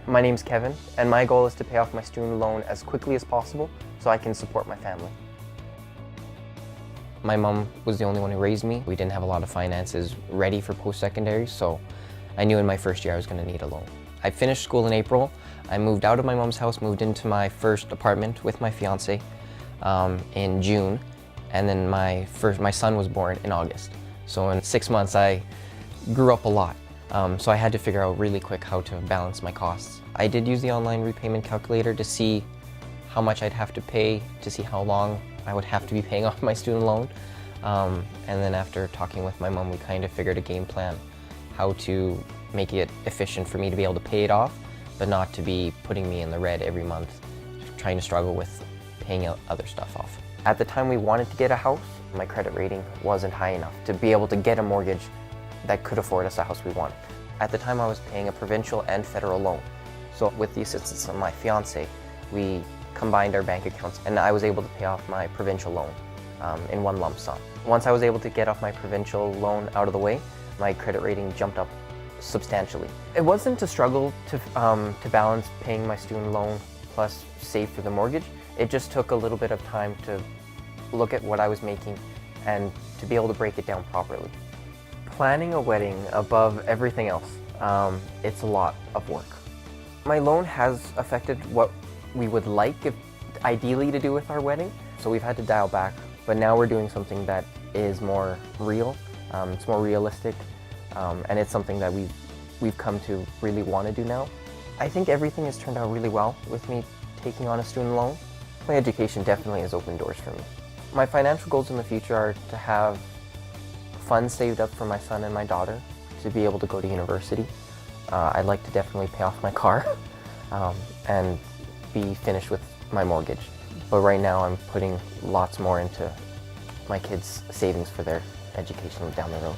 My name's Kevin, and my goal is to pay off my student loan as quickly as possible so I can support my family. My mom was the only one who raised me. We didn't have a lot of finances ready for post-secondary, so I knew in my first year I was going to need a loan. I finished school in April. I moved out of my mom's house, moved into my first apartment with my fiance in June, and then my son was born in August. So in 6 months I grew up a lot. So I had to figure out really quick how to balance my costs. I did use the online repayment calculator to see how much I'd have to pay, to see how long I would have to be paying off my student loan. And then after talking with my mom, we kind of figured a game plan how to make it efficient for me to be able to pay it off, but not to be putting me in the red every month, trying to struggle with paying other stuff off. At the time we wanted to get a house, my credit rating wasn't high enough to be able to get a mortgage that could afford us a house we wanted. At the time I was paying a provincial and federal loan. So with the assistance of my fiance, we combined our bank accounts and I was able to pay off my provincial loan in one lump sum. Once I was able to get off my provincial loan out of the way, my credit rating jumped up substantially. It wasn't a struggle to balance paying my student loan plus save for the mortgage. It just took a little bit of time to look at what I was making and to be able to break it down properly. Planning a wedding above everything else, it's a lot of work. My loan has affected what we would like ideally to do with our wedding, so we've had to dial back, but now we're doing something that is more real, it's more realistic, and it's something that we've come to really want to do now. I think everything has turned out really well with me taking on a student loan. My education definitely has opened doors for me. My financial goals in the future are to have funds saved up for my son and my daughter to be able to go to university. I'd like to definitely pay off my car and be finished with my mortgage. But right now I'm putting lots more into my kids' savings for their education down the road.